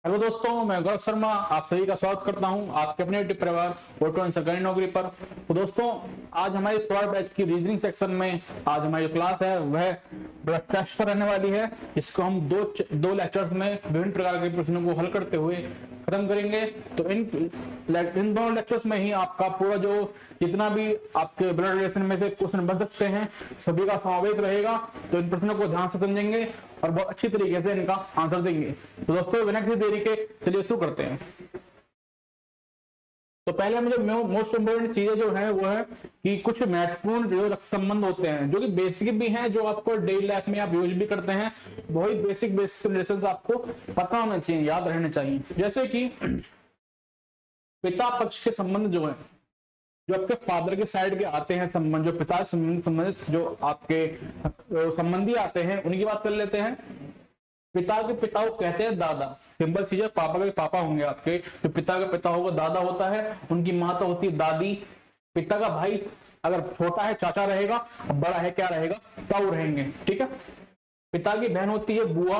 Hello दोस्तों, मैं गौरव शर्मा आप सभी का स्वागत करता हूं आपके अपने यूट्यूब परिवार ऑटो एंड सरकारी नौकरी पर। तो दोस्तों, आज हमारी स्मार्ट बैच की रीजनिंग सेक्शन में आज हमारी जो क्लास है वह बड़ा टेस्ट पर रहने वाली है। इसको हम दो लेक्चर्स में विभिन्न प्रकार के प्रश्नों को हल करते हुए खत्म करेंगे। तो इन दोनों लेक्चर्स में ही आपका पूरा जो जितना भी आपके ब्लड रिलेशन में से क्वेश्चन बन सकते हैं सभी का समावेश रहेगा। तो इन प्रश्नों को ध्यान से समझेंगे और बहुत अच्छी तरीके से इनका आंसर देंगे। तो दोस्तों, बिना किसी देरी के चलिए शुरू करते हैं। तो पहले हमें जो मोस्ट इंपोर्टेंट चीजें जो है वो है कि कुछ महत्वपूर्ण जो रक्त संबंध होते हैं जो कि बेसिक भी हैं, जो आपको डेली लाइफ में आप यूज भी करते हैं। वही बेसिक रिलेशंस आपको पता होना चाहिए, याद रहने चाहिए। जैसे कि पिता पक्ष के संबंध जो है, जो आपके फादर के साइड के आते हैं संबंध, जो पिता संबंधित जो आपके संबंधी आते हैं उनकी बात कर लेते हैं। पिता के पिता को कहते हैं दादा। सिंपल चीज है, पापा के पापा होंगे आपके, जो पिता का पिता होगा दादा होता है। उनकी माँ तो होती है दादी। पिता का भाई अगर छोटा है चाचा रहेगा, बड़ा है क्या रहेगा, ताऊ रहेंगे। ठीक है। पिता की बहन होती है बुआ,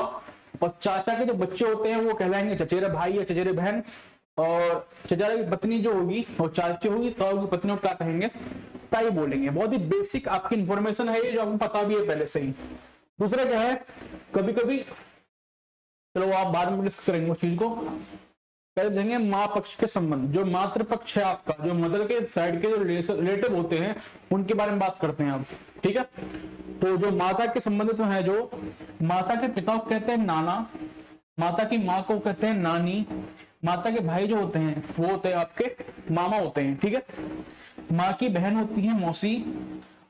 और चाचा के जो बच्चे होते हैं वो कहलाएंगे चचेरे भाई या चचेरे बहन। और चचा की पत्नी जो होगी वो चाची होगी, ताऊ की पत्नी को क्या कहेंगे, ताई बोलेंगे। बहुत ही बेसिक आपकी इंफॉर्मेशन है ये, जो आपको पता भी है पहले से ही। दूसरा क्या है, कभी कभी चलो आप बाद में डिस्कस करेंगे उस चीज को। पहले देंगे माँ पक्ष के संबंध, जो मातृ पक्ष है आपका, जो मदर के साइड के जो रिलेटिव होते हैं उनके बारे में बात करते हैं आप। ठीक है। तो जो माता के संबंधित है, जो माता के पिता को कहते हैं नाना, माता की माँ को कहते हैं नानी, माता के भाई जो होते हैं वो होते हैं आपके मामा होते हैं। ठीक है। माँ की बहन होती है मौसी,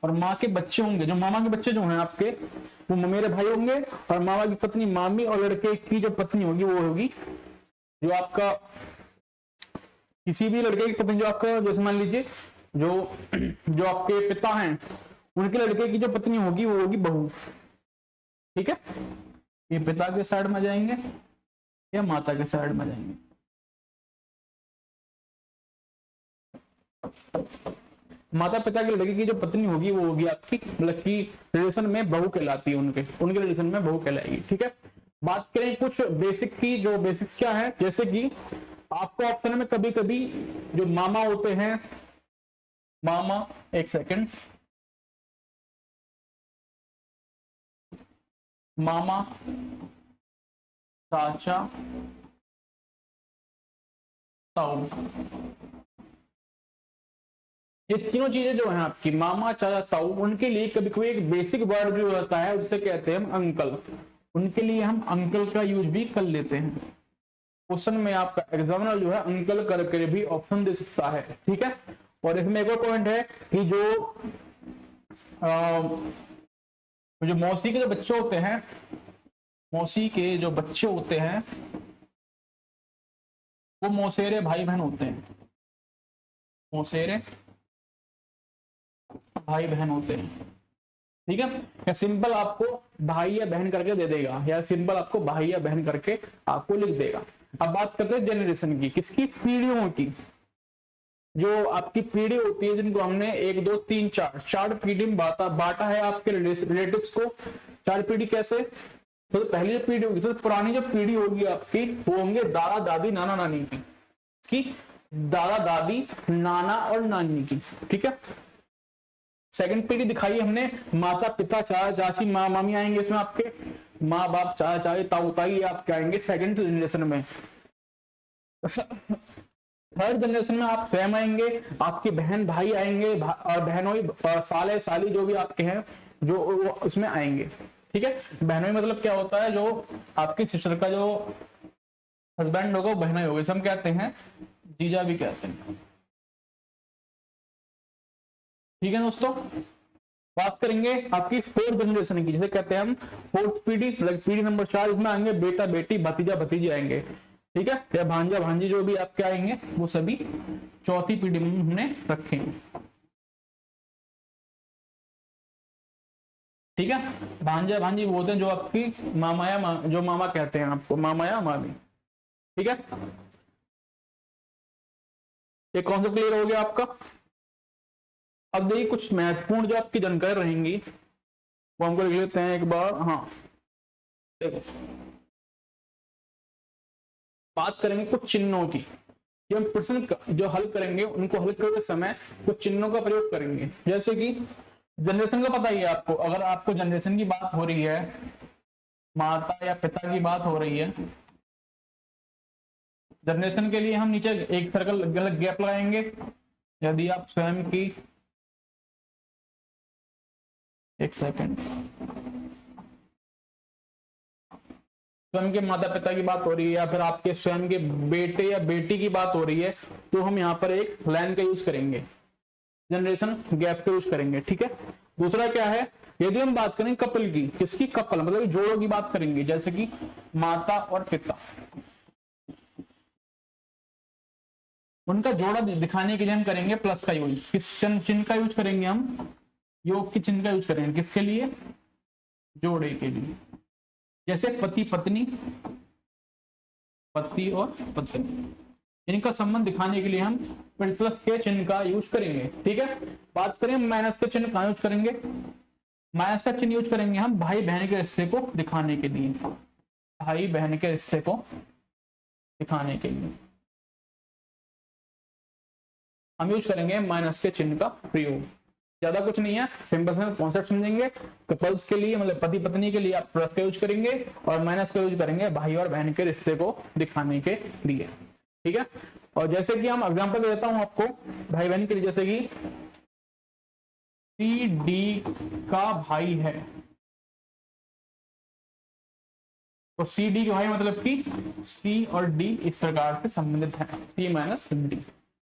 और माँ के बच्चे होंगे, जो मामा के बच्चे जो हैं आपके वो मेरे भाई होंगे, और मामा की पत्नी मामी, और लड़के की जो पत्नी होगी वो होगी जो आपका किसी भी लड़के की पत्नी, जो आपका जैसे मान लीजिए जो आपके पिता हैं उनके लड़के की जो पत्नी होगी वो होगी बहू। ठीक है। ये पिता के साइड में जाएंगे या माता के साइड में जाएंगे। माता पिता के लड़के की जो पत्नी होगी वो होगी आपकी मतलब की रिलेशन में बहू कहलाती है, उनके रिलेशन में बहू कहलाएगी। ठीक है। बात करें कुछ बेसिक की, जो बेसिक्स क्या है, जैसे कि आपको ऑप्शन में कभी कभी जो मामा होते हैं, मामा, एक सेकंड, मामा, चाचा, ताऊ, ये तीनों चीजें जो है आपकी मामा चाचा ताऊ, उनके लिए कभी कभी एक बेसिक वर्ड जो होता है उसे कहते हैं हम अंकल। उनके लिए हम अंकल का यूज भी कर लेते हैं। क्वेश्चन में आपका एग्जामिनर जो है अंकल करके भी ऑप्शन दे सकता है। ठीक है। और इसमें एक और पॉइंट है कि जो मौसी के जो बच्चे होते हैं, मौसी के जो बच्चे होते हैं वो मौसेरे भाई बहन होते हैं, मौसेरे भाई बहन होते हैं। ठीक है। या सिंपल आपको भाई या बहन करके दे देगा, या सिंपल आपको भाई या बहन करके आपको लिख देगा। अब बात करते हैं जनरेशन की, किसकी, पीढ़ियों की। जो आपकी पीढ़ी होती है जिनको हमने 1 2 3 4 पीढ़ी में बांटा है आपके रिलेटिव्स को। 4 पीढ़ी कैसे, तो पहली जो पीढ़ी होगी, तो पुरानी जो पीढ़ी होगी आपकी वो होंगे दादा दादी नाना नानी की, दादा दादी नाना और नानी की। ठीक है। सेकंड पीढ़ी दिखाई हमने, माता पिता चाचा चाची माँ मामी आएंगे इसमें आपके, माँ बाप चाचा चाची ताऊ ताई आपके आएंगे सेकंड जनरेशन में। थर्ड जनरेशन में आप स्वयं आएंगे, आपके बहन भाई आएंगे, और बहनोई साले साली जो भी आपके हैं जो उसमें आएंगे। ठीक है। बहनोई मतलब क्या होता है, जो आपकी सिस्टर का जो हस्बैंड होगा वो बहनोई होगी, हम कहते हैं जीजा भी कहते हैं। ठीक है दोस्तों। बात करेंगे आपकी फोर्थ जनरेशन की, जिसे कहते हैं हम फोर्थ पीढ़ी, पीढ़ी नंबर 4। इसमें आएंगे बेटा बेटी भतीजा भतीजी आएंगे। ठीक है। या भांजा भांजी जो भी आपके आएंगे वो सभी चौथी पीढ़ी में हमने रखे हैं। ठीक है। भांजा भांजी वो होते हैं जो आपकी मामा या जो मामा कहते हैं आपको, मामा या मामी। ठीक है। ये कॉन्सेप्ट क्लियर हो गया आपका। अब देखिए कुछ महत्वपूर्ण जो आपकी जानकारी रहेंगी वो हमको लिख लेते हैं एक बार। हाँ देखो, बात करेंगे कुछ चिन्हों की। ये हम प्रश्न जो हल करेंगे उनको हल करते समय कुछ चिन्हों का प्रयोग करेंगे। जैसे कि जनरेशन का पता ही है आपको, अगर आपको जनरेशन की बात हो रही है, माता या पिता की बात हो रही है, जनरेशन के लिए हम नीचे एक सर्कल गैप लगाएंगे। यदि आप स्वयं की, एक सेकंड, स्वयं के माता पिता की बात हो रही है या फिर आपके स्वयं के बेटे या बेटी की बात हो रही है, तो हम यहाँ पर एक लाइन का यूज करेंगे, जनरेशन गैप का यूज करेंगे। ठीक है। दूसरा क्या है, यदि हम बात करें कपल की, किसकी, कपल मतलब जोड़ों की बात करेंगे, जैसे कि माता और पिता, उनका जोड़ा दिखाने के लिए हम करेंगे प्लस का यूज। किस चिन्ह का यूज करेंगे हम, योग के चिन्ह का यूज करेंगे, किसके लिए, जोड़े के लिए। जैसे पति पत्नी, पति और पत्नी, इनका संबंध दिखाने के लिए हम प्लस के चिन्ह का यूज करेंगे। ठीक है। बात करें माइनस के चिन्ह का यूज करेंगे, माइनस का चिन्ह यूज करेंगे हम भाई बहन के रिश्ते को दिखाने के लिए, भाई बहन के रिश्ते को दिखाने के लिए हम यूज करेंगे माइनस के चिन्ह का प्रयोग। ज्यादा कुछ नहीं है, सिंपल से कॉन्सेप्ट समझेंगे। कपल्स के लिए मतलब पति पत्नी के लिए आप प्लस का यूज करेंगे और माइनस का यूज करेंगे भाई और बहन के रिश्ते को दिखाने के लिए। ठीक है। और जैसे कि हम एग्जांपल देता हूं आपको भाई बहन के लिए, जैसे कि सी डी का भाई है, तो सी डी के भाई मतलब कि सी और डी इस प्रकार से संबंधित है, सी माइनस डी।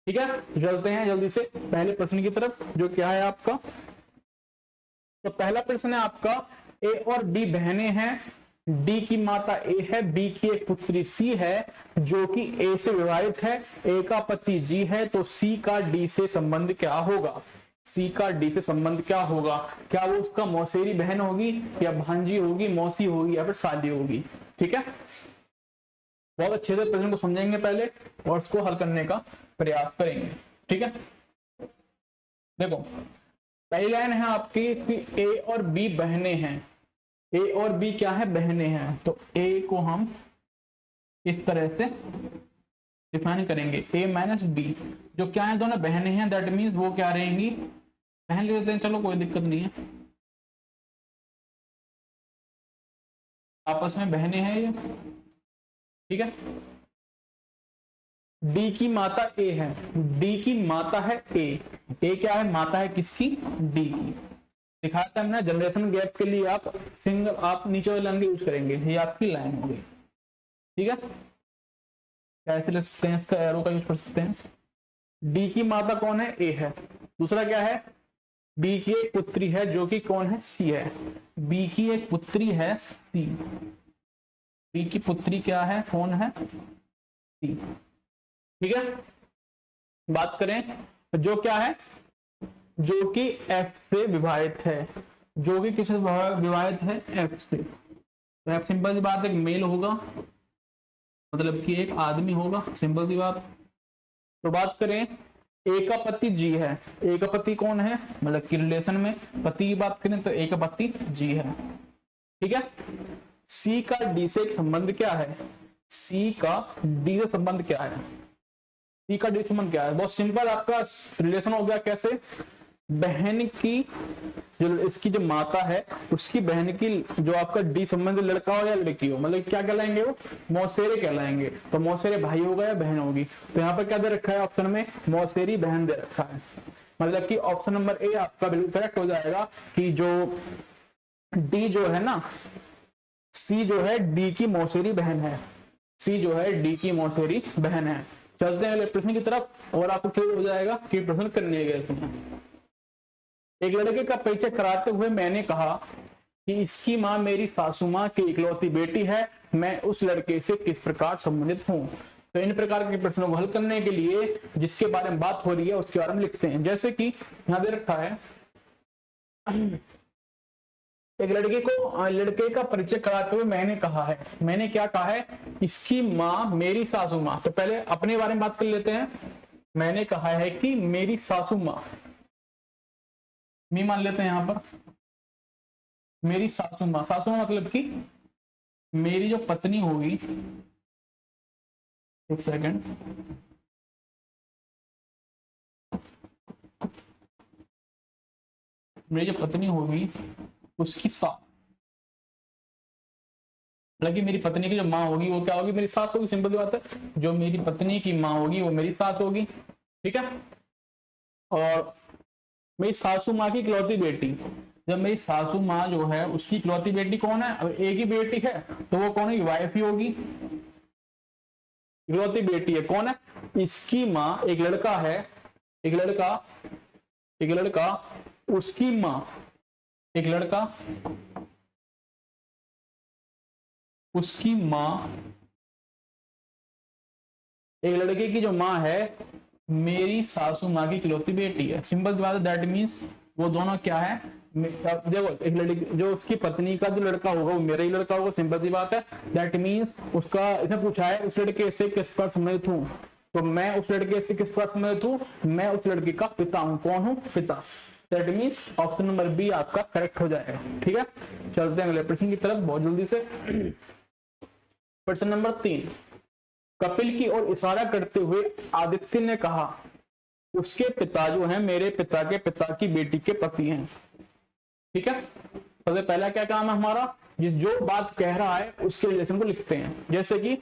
ठीक है। तो चलते हैं जल्दी से पहले प्रश्न की तरफ, जो क्या है आपका। तो पहला प्रश्न है आपका, ए और बी बहनें हैं, डी की माता ए है, बी की एक पुत्री सी है जो कि ए से विवाहित है, ए का पति जी है, तो सी का डी से संबंध क्या होगा, सी का डी से संबंध क्या होगा। क्या वो उसका मौसेरी बहन होगी या भांजी होगी, मौसी होगी या फिर साली होगी। ठीक है। बहुत अच्छे से प्रश्न को समझेंगे पहले और उसको हल करने का प्रयास करेंगे। ठीक है। देखो पहली लाइन है आपकी कि ए और बी बहनें हैं, ए और बी क्या है, बहनें हैं। तो ए को हम इस तरह से डिफाइन करेंगे, ए माइनस बी, जो क्या है दोनों बहनें हैं, दैट मीन्स वो क्या रहेंगी, बहन ले लेते हैं, चलो कोई दिक्कत नहीं है, आपस में बहनें हैं ये। ठीक है। डी की माता ए है, डी की माता है ए क्या है, माता है किसकी, डी की। दिखाया था हमने जनरेशन गैप के लिए आप सिंगल, आप नीचे वाली लाइन यूज करेंगे, ये आपकी लाइन होगी। ठीक है। कैसे ले सकते हैं, इसका एरो का यूज कर सकते हैं। डी की माता कौन है, ए है। दूसरा क्या है, बी की एक पुत्री है जो कि कौन है, सी है। बी की एक पुत्री है सी, बी की पुत्री क्या है, कौन है, सी। ठीक है। बात करें जो क्या है, जो कि एफ से विवाहित है, जो कि किससे विवाहित है, एफ से। तो एफ सिंपल सी बात है, मेल होगा, मतलब कि एक आदमी होगा, सिंपल सी बात। तो बात करें ए का पति जी है, ए का पति कौन है, मतलब कि रिलेशन में पति की बात करें तो ए का पति जी है। ठीक है। सी का डी से संबंध क्या है, सी का डी से संबंध क्या है, सी का डी संबंध क्या है, बहुत सिंपल आपका रिलेशन हो गया। कैसे, बहन की जो इसकी जो माता है उसकी बहन की जो आपका डी संबंध लड़का हो या लड़की हो, मतलब क्या कहलाएंगे वो, मौसेरे कहलाएंगे। तो मौसेरे भाई होगा या बहन होगी, तो यहाँ पर क्या दे रखा है ऑप्शन में, मौसेरी बहन दे रखा है। मतलब कि ऑप्शन नंबर ए आपका बिल्कुल करेक्ट हो जाएगा कि जो डी जो है ना, सी जो है डी की मौसेरी बहन है, सी जो है डी की मौसेरी बहन है। चलते हैं अगले प्रश्न की तरफ और आपको क्लियर हो जाएगा कि प्रश्न करने गए। एक लड़के का परिचय कराते हुए मैंने कहा कि इसकी माँ मेरी सासू माँ की इकलौती बेटी है, मैं उस लड़के से किस प्रकार संबंधित हूँ। तो इन प्रकार के प्रश्नों को हल करने के लिए जिसके बारे में बात हो रही है उसके बारे में लिखते हैं। जैसे कि यहां दे रखा है, एक लड़के का परिचय कराते हुए मैंने कहा है, मैंने क्या कहा है, इसकी माँ मेरी सासू माँ। तो पहले अपने बारे में बात कर लेते हैं। मैंने कहा है कि मेरी सासू माँ, मी मान लेते हैं यहां पर, मेरी सासू माँ, सासू माँ मतलब कि मेरी जो पत्नी होगी, एक सेकेंड, मेरी जो पत्नी होगी उसकी सास, हालांकि मेरी पत्नी की जो माँ होगी वो क्या होगी, मेरी सास होगी, सिंपल सी बात है। जो मेरी पत्नी की माँ होगी वो मेरी सास होगी, ठीक है। और मेरी सासू माँ की इकलौती बेटी, जब मेरी सासू माँ जो है उसकी इकलौती बेटी कौन है, अब एक ही बेटी है तो वो कौन है, वाइफ ही होगी। इकलौती बेटी है कौन है, इसकी माँ, एक लड़का है, एक लड़का, एक लड़का, उसकी माँ, एक लड़का, उसकी माँ, एक लड़के की जो माँ है मेरी सासू माँ की इकलौती बेटी है। सिंपल सी बात है, दैट मीन्स वो दोनों क्या है, देखो एक लड़की, जो उसकी पत्नी का जो लड़का होगा वो मेरा ही लड़का होगा, सिंपल सी बात है। दैट मीन्स उसका, इसने पूछा है उस लड़के से किस पर संबंधित हूँ, तो मैं उस लड़के से किस पर संबंधित हूँ, मैं उस लड़के का पिता हूँ। कौन हूँ, पिता। That means option number B आपका करेक्ट हो जाएगा, ठीक है। चलते हैं अगले प्रश्न की तरफ बहुत जल्दी से। प्रश्न नंबर 3, कपिल की ओर इशारा करते हुए आदित्य ने कहा, उसके पिता जो है मेरे पिता के पिता की बेटी के पति हैं, ठीक है। सबसे पहला क्या काम है हमारा, जो बात कह रहा है उसके रिलेशन को लिखते हैं। जैसे कि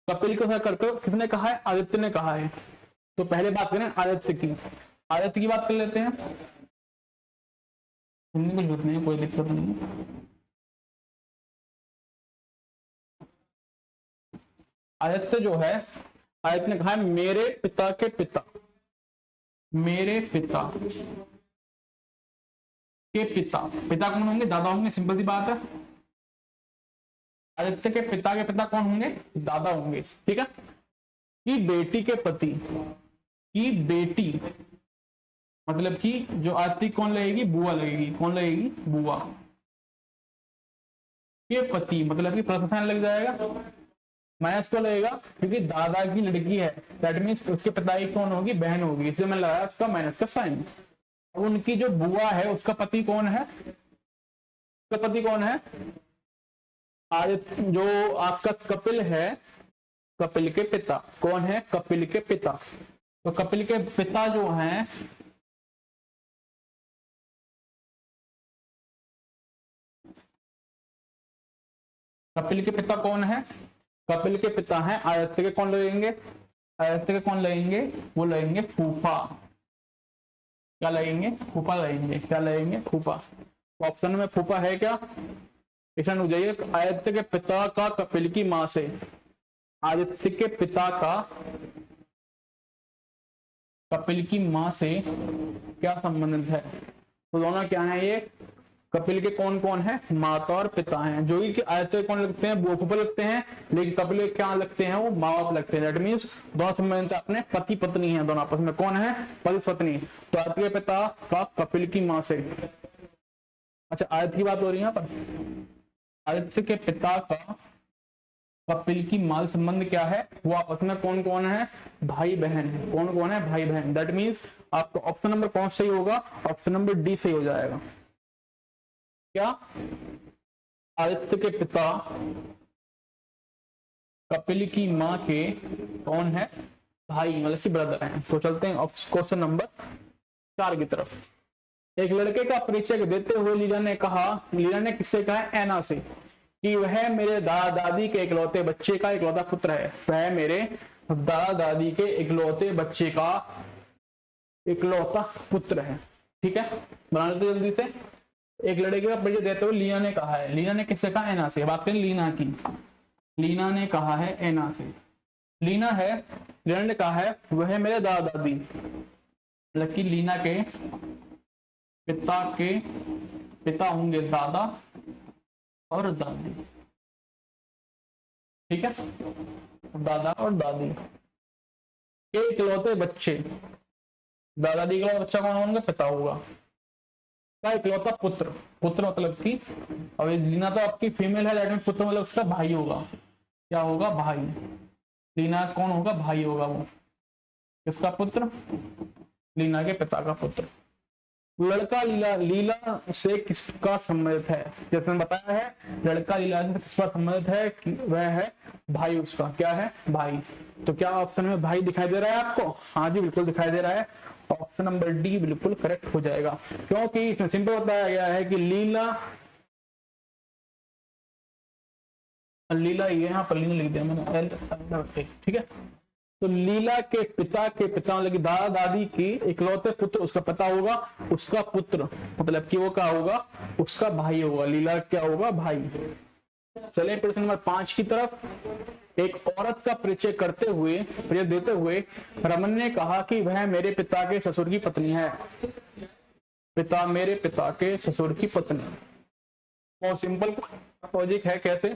कपिल को करते हो किसने कहा है, आदित्य ने कहा है, तो पहले बात करें आदित्य की, आदित्य की बात कर लेते हैं। हिंदी में जुड़ने में कोई दिक्कत नहीं है। आदित्य जो है, आदित्य ने कहा है मेरे पिता के पिता, मेरे पिता के पिता, पिता कौन होंगे, दादा होंगे, सिंपल सी बात है। आदित्य के पिता कौन होंगे, दादा होंगे, ठीक है। की बेटी के पति, की बेटी मतलब कि जो आदित्य कौन लगेगी, बुआ लगेगी, कौन लगेगी, बुआ के पति, मतलब कि प्लस साइन लग जाएगा, माइनस क्यों लगेगा, क्योंकि दादा की लड़की है, दैट मीन्स उसके पिता की कौन होगी, बहन होगी, इसलिए मैंने लगाया उसका माइनस का साइन। उनकी जो बुआ है उसका पति कौन है, उसका पति कौन है, आदित्य, जो आपका कपिल है, कपिल के पिता कौन है, कपिल के पिता। तो कपिल के पिता जो हैं, कपिल के पिता कौन है, कपिल के पिता हैं आदित्य के, कौन लगेंगे, आदित्य के कौन लगेंगे, वो लगेंगे फूफा। क्या लगेंगे, फूफा लगेंगे, क्या लगेंगे, फूफा। ऑप्शन में फूफा है क्या, क्वेश्चन हो जाइए, आदित्य के पिता का कपिल की मां से, आदित्य के पिता का कपिल की मां से क्या संबंधित है, तो दोनों क्या है ये, कपिल के कौन कौन है, माता और पिता हैं। जो कि आदित्य कौन लगते हैं, बुआ फूफा लगते हैं, लेकिन कपिल के क्या लगते हैं, वो माँ बाप लगते हैं। दैट मीन्स दोनों संबंधित अपने पति पत्नी है, दोनों आपस में कौन है, पति पत्नी। तो आदित्य के पिता का कपिल की माँ से, अच्छा आदित्य की बात हो रही है यहाँ पर, आदित्य के पिता का कपिल की माल संबंध क्या है, वो आपस में कौन कौन है, भाई बहन है, कौन कौन है, भाई बहन। दैट मीन्स आपका ऑप्शन नंबर कौन सही होगा, ऑप्शन नंबर डी सही हो जाएगा। क्या, आदित्य के पिता कपिल की मां के कौन है, भाई मतलब कि ब्रदर हैं। तो चलते हैं क्वेश्चन नंबर 4 की तरफ। एक लड़के का परिचय देते हुए लीला ने कहा, लीला ने किससे कहा, ऐना से, कि वह मेरे दादा दादी के इकलौते बच्चे का इकलौता पुत्र है, वह मेरे दादा दादी के इकलौते बच्चे का इकलौता पुत्र है, ठीक है। बना लेते जल्दी से। एक लड़के का परिचय देते हुए लीना ने कहा है, लीना ने किससे कहा, ऐना से। बात करें लीना की, लीना ने कहा है ऐना से, लीना है, लीना ने कहा है वह मेरे दादा दादी, मतलब कि लीना के पिता होंगे दादा और दादी, ठीक है, दादा और दादी के इकलौते बच्चे, दादा दादी का बच्चा कौन होंगे, पिता होगा, का इकलौता पुत्र, पुत्र मतलब कि, अब लीना तो आपकी फीमेल है, दैट मीन पुत्र मतलब उसका भाई होगा, क्या होगा, भाई। लीना कौन होगा, भाई होगा वो, किसका पुत्र, लीना के पिता का पुत्र। लड़का लीला, लीला से किसका संबंधित है? जैसे मैंने बताया है, लड़का लीला से किसका संबंधित है कि वह है भाई उसका। क्या है? भाई। तो क्या ऑप्शन में भाई दिखाई दे रहा है आपको? हाँ जी, बिल्कुल दिखाई दे रहा है। ऑप्शन नंबर डी बिल्कुल करेक्ट हो जाएगा, क्योंकि इसमें सिंपल बताया गया है कि लीला, लीला ये यहाँ पर लीला लिख दिया मैंने, ठीक है। तो लीला के पिता मतलब कि दादा दादी की इकलौते पुत्र उसका पिता होगा, उसका पुत्र मतलब कि वो क्या होगा? उसका भाई होगा। लीला क्या होगा? भाई। चलिए प्रश्न नंबर 5 की तरफ। एक औरत का परिचय देते हुए रमन ने कहा कि वह मेरे पिता के ससुर की पत्नी है। मेरे पिता के ससुर की पत्नी। बहुत सिंपल लॉजिक है। कैसे?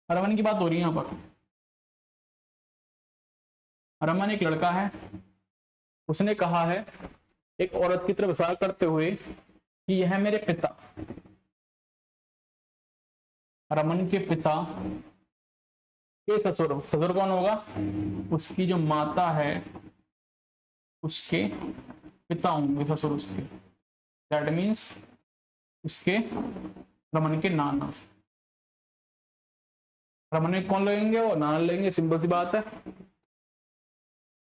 रमन की बात हो रही है यहाँ पर। रमन एक लड़का है, उसने कहा है एक औरत की तरफ इशारा करते हुए कि यह मेरे पिता, रमन के पिता के ससुर। ससुर कौन होगा? उसकी जो माता है उसके पिता होंगे ससुर उसके। दैट मीन्स उसके रमन के नाना। रमन में कौन लगेंगे? वो नाना लगेंगे। सिंपल सी बात है।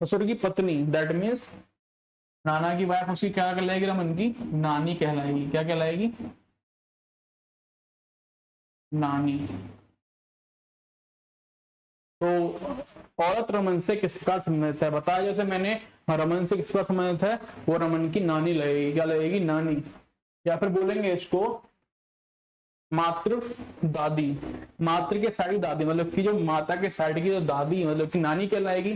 ससुर की पत्नी, दैट मीन्स नाना की वाइफ उसकी क्या कहलाएगी? रमन की नानी कहलाएगी। क्या कहलाएगी? नानी। तो औरत रमन से किस प्रकार संबंधित है? बताया जैसे मैंने, रमन से किस प्रकार संबंधित है? वो रमन की नानी लगेगी। क्या लगेगी? नानी। या फिर बोलेंगे इसको मातृ दादी। मातृ के साइड दादी मतलब कि जो माता के साइड की जो दादी मतलब कि नानी कहलाएगी।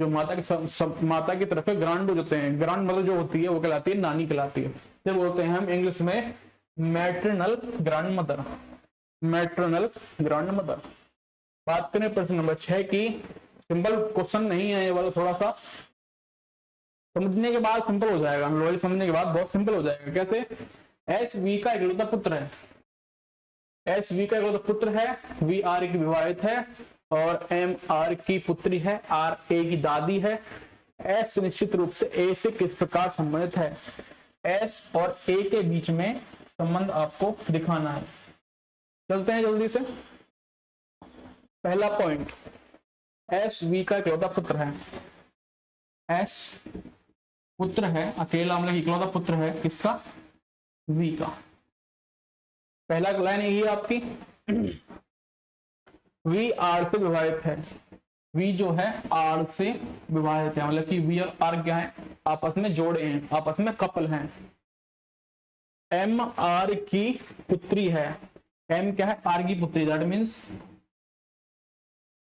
जो माता के माता की तरफ ग्रांड होते हैं, ग्रांड मदर जो होती है वो कहलाती है नानी कहलाती है। फिर बोलते हैं हम इंग्लिश में maternal grand mother. Maternal grand mother. बात करें प्रश्न नंबर 6 की। सिंपल क्वेश्चन नहीं है ये वाला, थोड़ा सा समझने के बाद सिंपल हो जाएगा। लॉजिक समझने के बाद बहुत सिंपल हो जाएगा। कैसे? एस वी का इकलौता पुत्र है। एस वी का इकलौता पुत्र है। वी आर की विवाहित है और एम आर की पुत्री है। आर ए की दादी है। एस निश्चित रूप से ए से किस प्रकार संबंधित है? एस और ए के बीच में संबंध आपको दिखाना है। चलते हैं जल्दी से। पहला पॉइंट, एस वी का इकलौता पुत्र है। एस पुत्र है, अकेला मतलब इकलौता पुत्र है किसका? वी का। पहला लाइन यही है आपकी। वी आर से विवाहित है। वी जो है आर से विवाहित है, मतलब कि वी और आर क्या है? आपस में जोड़े हैं, आपस में कपल हैं। एम आर की पुत्री है। एम क्या है? आर की पुत्री। दैट मीन्स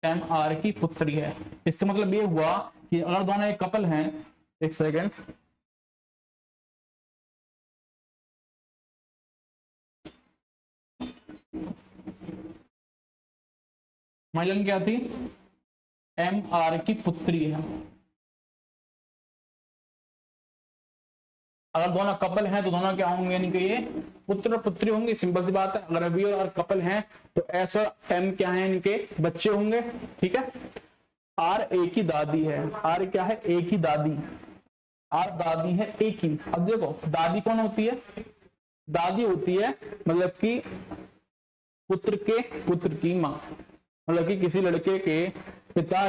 एम आर की पुत्री है। इसका मतलब ये हुआ कि अगर दोनों एक कपल हैं, एक सेकेंड, माइलन क्या थी? एम आर की पुत्री है। अगर दोनों कपल हैं तो दोनों क्या होंगे? यानी कि ये पुत्र पुत्री होंगे। सिंपल सी बात है। अगर वी और कपल हैं तो एस और एम क्या है? इनके बच्चे होंगे। ठीक है। आर ए की दादी है। आर क्या है? ए की दादी। आर दादी है ए की। अब देखो दादी कौन होती है? दादी होती है मतलब कि पुत्र की माँ, मतलब कि किसी लड़के के पिता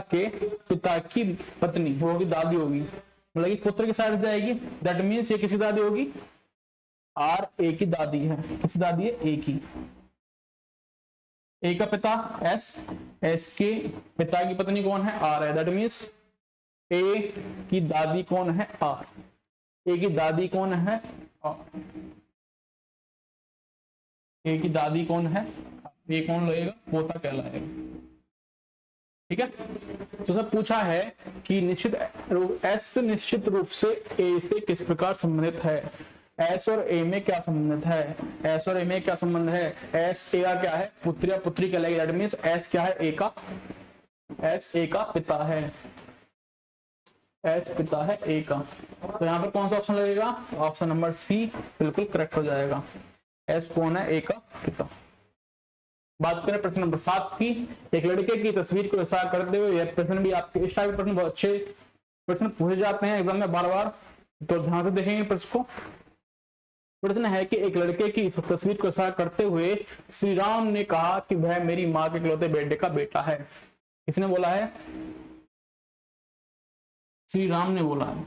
की पत्नी वो होगी, दादी होगी। मतलब कि पुत्र की साइड जाएगी। दैट मीन्स ये किसी दादी होगी? आर ए की दादी है। किसी दादी है? ए की। ए का पिता एस, एस के पिता की पत्नी कौन है? आर है। दैट मीन्स ए की दादी कौन है? आर। ए की दादी कौन है? आर। ए की दादी कौन है? ए कौन लगेगा? पोता कहलाएगा। ठीक है। तो सर पूछा है कि एस निश्चित रूप से ए से किस प्रकार संबंधित है? एस और ए में क्या संबंधित है? एस और ए में क्या संबंध है? एस ए का क्या है? पुत्री या पुत्री कहलाएगी। दैट मीन्स एस क्या है? ए का। एस ए का पिता है। एस पिता है ए का। तो यहाँ पर कौन सा ऑप्शन लगेगा? ऑप्शन नंबर सी बिल्कुल करेक्ट हो जाएगा। एस कौन है? ए का पिता। बात करें प्रश्न नंबर 7 की। एक लड़के की तस्वीर को इशारा करते हुए, यह प्रश्न भी आपके इस टाइप प्रश्न बहुत अच्छे प्रश्न पूछे जाते हैं एग्जाम में बार बार। तो ध्यान से देखेंगे प्रश्न को। प्रश्न है कि एक लड़के की इस तस्वीर को इशारा करते हुए श्री राम ने कहा कि वह मेरी माँ के इकलौते बेटे का बेटा है। किसने बोला है? श्री राम ने बोला है।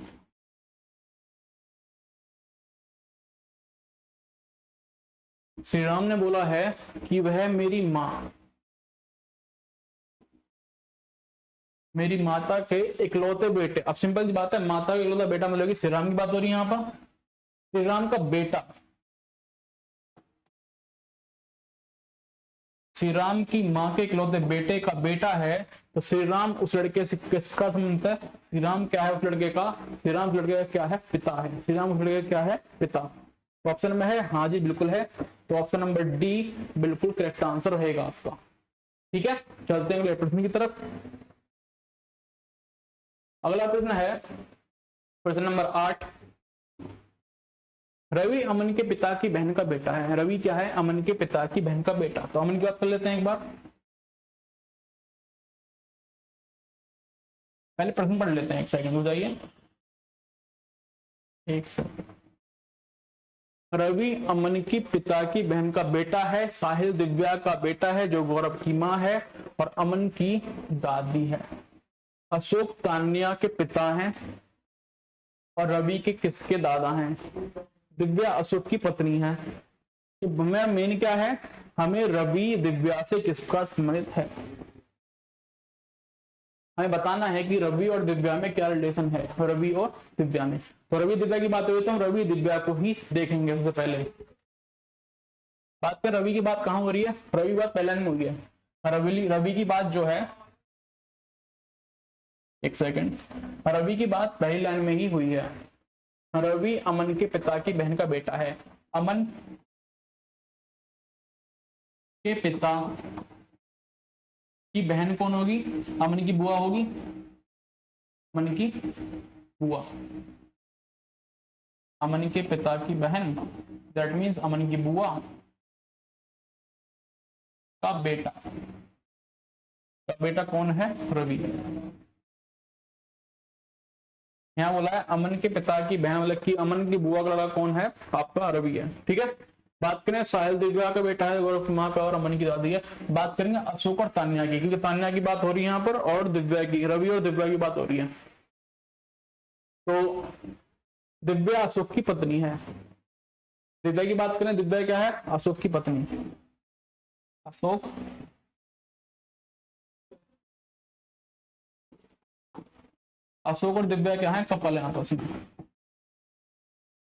श्री राम ने बोला है कि वह मेरी माता के इकलौते बेटे। अब सिंपल सी बात है, माता का इकलौता बेटा मतलब कि श्री राम की बात हो रही है। यहाँ पर श्री राम का बेटा, श्री राम की माँ के इकलौते बेटे का बेटा है, तो श्री राम उस लड़के से किसका संबंध है? श्री राम क्या है उस लड़के का? श्री राम उस लड़के का क्या है? पिता है। श्री राम उस लड़के का क्या है? पिता। तो ऑप्शन में है, हाँ जी बिल्कुल है। तो ऑप्शन नंबर डी बिल्कुल करेक्ट आंसर रहेगा आपका। ठीक है, चलते हैं अगले प्रश्न की तरफ। अगला प्रश्न है प्रश्न नंबर 8। रवि अमन के पिता की बहन का बेटा है। रवि क्या है? अमन के पिता की बहन का बेटा। तो अमन की बात कर लेते हैं एक बार, पहले प्रश्न पढ़ लेते हैं। एक सेकंड हो जाइए, एक सेकंड। रवि अमन की पिता की बहन का बेटा है, साहिल दिव्या का बेटा है जो गौरव की माँ है और अमन की दादी है। अशोक तान्या के पिता हैं और रवि के किसके दादा हैं? दिव्या अशोक की पत्नी है। तो मेन क्या है, हमें रवि दिव्या से किसका संबंधित है, हमें बताना है कि रवि और दिव्या में क्या रिलेशन है। रवि और दिव्या में, तो रवि दिव्या की बात हुई तो हम रवि दिव्या को ही देखेंगे। सबसे पहले बात करें रवि की बात कहाँ हो रही है? रवि की बात पहले में हो गई है। रवि की बात जो है, एक सेकंड, रवि की बात पहली लाइन में ही हुई है। रवि अमन के पिता की बहन का बेटा है। अमन के पिता की बहन कौन होगी? अमन की बुआ होगी। अमन की बुआ, अमन के पिता की बहन, दैट मीन्स अमन की बुआ का बेटा। का बेटा कौन है? रवि। यहाँ बोला है अमन के पिता की बहन, मतलब कि अमन की बुआ का लड़का कौन है? आपका रवि है। ठीक है, बात करें साहिल दिव्या का बेटा है, गौरव की माँ का और अमन की दादी है। बात करेंगे अशोक और तान्या की, क्योंकि तान्या की बात हो रही है यहाँ पर और दिव्या की, रवि और दिव्या की बात हो रही है। तो दिव्या अशोक की पत्नी है। दिव्या की बात करें, दिव्या क्या है? अशोक की पत्नी। अशोक और दिव्या क्या है? कपल है आपस में।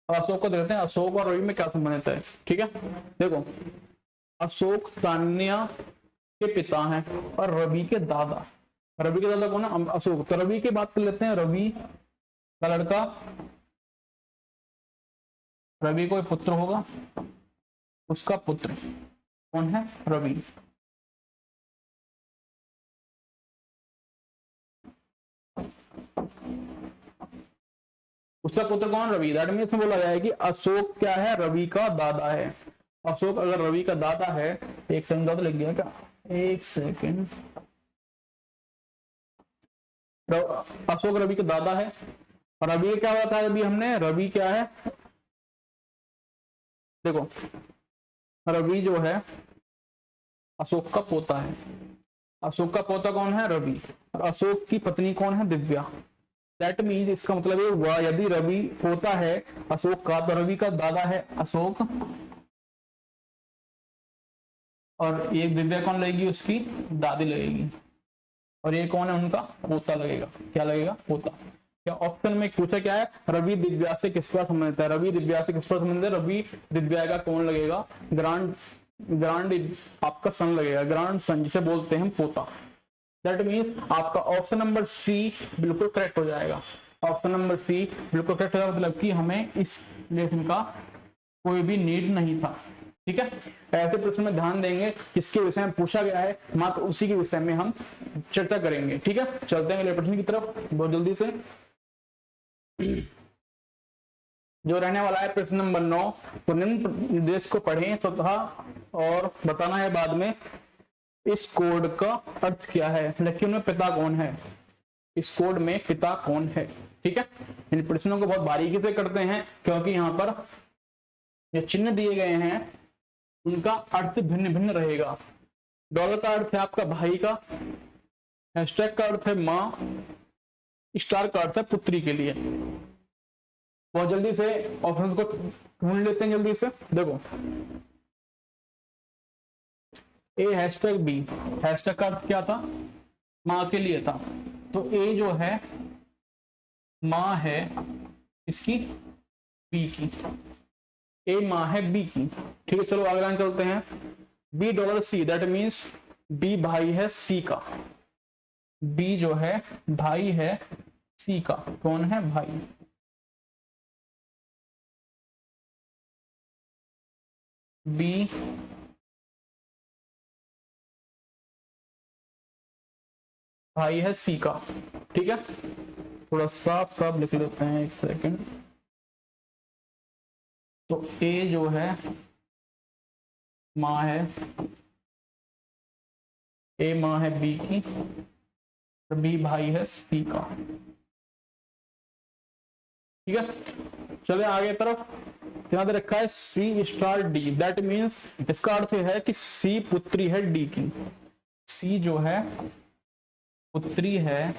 अशोक को देखते हैं अशोक और रवि में क्या संबंध है। ठीक है, देखो अशोक तान्या के पिता हैं और रवि के दादा। रवि के दादा कौन है? अशोक। तो रवि की बात कर लेते हैं। रवि का लड़का, रवि कोई पुत्र होगा, उसका पुत्र कौन है? रवि। उसका पुत्र कौन? रवि। दैट मींस बोला जाए कि अशोक क्या है? रवि का दादा है। अशोक अगर रवि का दादा है, एक सेकंड ज्यादा लग गया क्या? एक सेकंड। अशोक रवि का दादा है और रवि क्या हुआ था अभी हमने? रवि क्या है? देखो रवि जो है अशोक का पोता है। अशोक का पोता कौन है? रवि। और अशोक की पत्नी कौन है? दिव्या। दैट मीन्स इसका मतलब ये हुआ, यदि रवि पोता है अशोक का, तो रवि का दादा है अशोक और ये दिव्या कौन लगेगी? उसकी दादी लगेगी। और ये कौन है? उनका पोता लगेगा। क्या लगेगा? पोता। क्या ऑप्शन में पूछा क्या है? रवि दिव्या से किसका संबंधित है? रवि दिव्या से किसका संबंधित है? रवि दिव्या का कौन लगेगा? ग्रांड आपका सन लगेगा, ग्रांड सन जिसे बोलते हैं पोता। दैट मीन्स आपका ऑप्शन नंबर सी बिल्कुल करेक्ट हो जाएगा। ऑप्शन नंबर सी बिल्कुल करेक्ट हो जाएगा, मतलब कि हमें इस लेसन का कोई भी नीड नहीं था। ठीक है, ऐसे प्रश्न में ध्यान देंगे किसके विषय में पूछा गया है, मात्र उसी के विषय में हम चर्चा करेंगे। ठीक है, चलते हैं अगले प्रश्न की तरफ बहुत जल्दी से, जो रहने वाला है प्रश्न नंबर 9। तो निम्न निर्देश को पढ़ें तथा और बताना है बाद में इस कोड का अर्थ क्या है। लेकिन में पिता कौन है? इस कोड में पिता कौन है। ठीक है, इन प्रश्नों को बहुत बारीकी से करते हैं क्योंकि यहाँ पर जो चिन्ह दिए गए हैं उनका अर्थ भिन्न भिन्न रहेगा। डॉलर का अर्थ है आपका भाई का, हैशटैग का अर्थ है माँ, स्टार का अर्थ है पुत्री के लिए। बहुत जल्दी से ऑप्शंस को ढूंढ लेते हैं जल्दी से। देखो ए हैशटैग बी, हैशटैग का अर्थ क्या था, माँ के लिए था, तो ए जो है माँ है इसकी बी की, ए माँ है बी की। ठीक है, चलो आगे चलते हैं। B dollar C, that means B by है सी का, बी जो है भाई है सी का। कौन है भाई, बी भाई है सी का। ठीक है, थोड़ा साफ साफ लिख लेते हैं, एक सेकंड। तो ए जो है माँ है, ए माँ है बी की, बी भाई है सी का। ठीक है, चले आगे तरफ। ध्यान दे रखा है सी स्टार डी, दैट मीन्स इसका अर्थ है कि सी पुत्री है डी की, सी जो है पुत्री है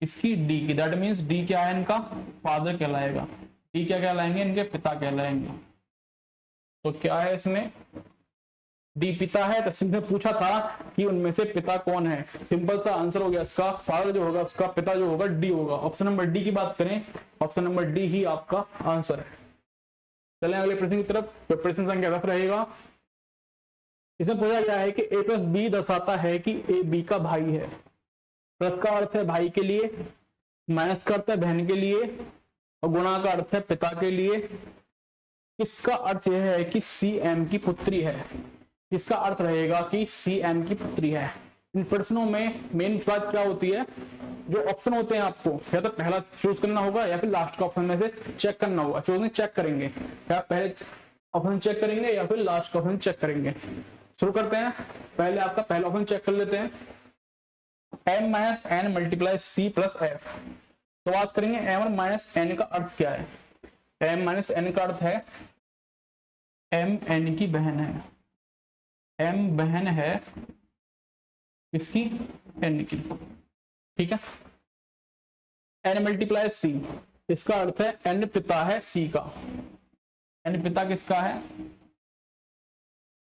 इसकी डी की, दैट मीन्स डी क्या है इनका फादर कहलाएगा, डी क्या कहलाएंगे इनके पिता कहलाएंगे। तो क्या है इसमें, डी पिता है, तो सिंपल पूछा था कि उनमें से पिता कौन है, सिंपल सा आंसर हो गया इसका, फादर जो होगा उसका पिता जो होगा डी होगा। ऑप्शन नंबर डी की बात करें, ऑप्शन नंबर डी ही आपका आंसर है। चलें अगले प्रश्न की तरफ, तो प्रश्न संख्या 10 रहेगा। इसमें पूछा गया है कि ए प्लस बी दर्शाता है कि ए बी का भाई है। प्लस का अर्थ है भाई के लिए, माइनस का अर्थ है बहन के लिए, और गुणा का अर्थ है पिता के लिए। इसका अर्थ यह है कि सी एम की पुत्री है, इसका अर्थ रहेगा कि सी एम की पुत्री है। इन प्रश्नों में मेन बात क्या होती है, जो ऑप्शन होते हैं आपको या तो पहला चूज करना होगा या फिर लास्ट का ऑप्शन में से चेक करना होगा। चूज चेक करेंगे, या पहले ऑप्शन चेक करेंगे या फिर लास्ट का ऑप्शन चेक करेंगे। शुरू करते हैं, पहले आपका पहला ऑप्शन चेक कर लेते हैं, m minus N multiply C plus F. तो बात करेंगे m और माइनस एन का अर्थ क्या है। m माइनस एन का अर्थ है m n की बहन है, m बहन है इसकी n की। ठीक है, n मल्टीप्लाई सी, इसका अर्थ है n पिता है c का, n पिता किसका है,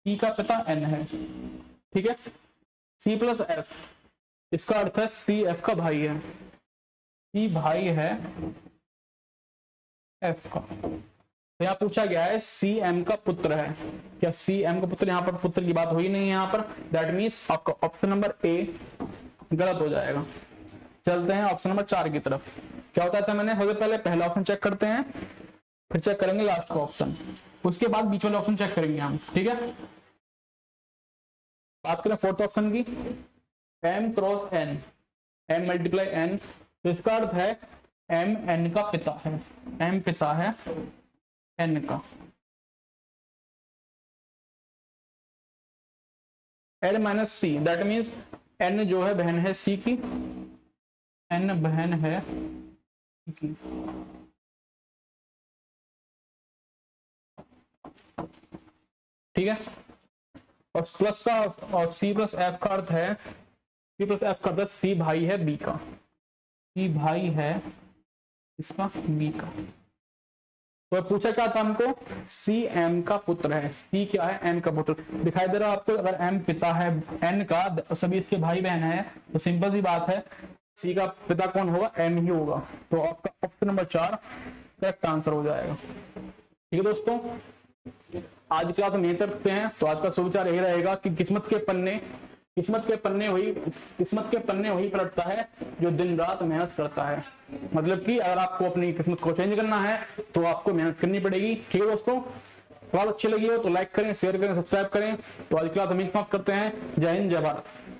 c का पिता n है। ठीक है, c प्लस f, इसका अर्थ है सी एफ का भाई है, सी भाई है एफ का। तो यहाँ पूछा गया है सी एम का पुत्र है, क्या सी एम का पुत्र, यहाँ पर पुत्र की बात हुई नहीं है यहाँ पर, दैट मीन्स आपका ऑप्शन नंबर ए गलत हो जाएगा। चलते हैं ऑप्शन नंबर 4 की तरफ। क्या बताया था मैंने, सबसे पहले पहला ऑप्शन चेक करते हैं, फिर चेक करेंगे लास्ट का ऑप्शन, उसके बाद बीच वाले ऑप्शन चेक करेंगे हम। ठीक है, बात करें फोर्थ ऑप्शन की, m cross n, m multiply n, तो इसका अर्थ है m n का पिता है, m पिता है n का। n minus C, that means n जो है बहन है c की, n बहन है c की। ठीक है, और प्लस का और सी प्लस एफ का अर्थ है, सी प्लस एफ का अर्थ सी भाई है बी का, सी भाई है इसका बी का। तो पूछा क्या था हमको, सी एम का पुत्र है, सी क्या है एम का पुत्र। दिखाई दे रहा है आपको, अगर एम पिता है एन का, सभी इसके भाई बहन है, तो सिंपल सी बात है सी का पिता कौन होगा, एम ही होगा। तो आपका ऑप्शन नंबर 4 करेक्ट आंसर हो जाएगा। ठीक है दोस्तों, आज की क्लास में यहीं तक रखते हैं। तो आज का सुविचार यही रहेगा कि किस्मत के पन्ने वही पलटता है जो दिन रात मेहनत करता है। मतलब कि अगर आपको अपनी किस्मत को चेंज करना है तो आपको मेहनत करनी पड़ेगी। ठीक है दोस्तों, क्लास अच्छी लगी हो तो लाइक करें, शेयर करें, सब्सक्राइब करें। तो आज की क्लास हम समाप्त करते हैं। जय हिंद, जय भारत।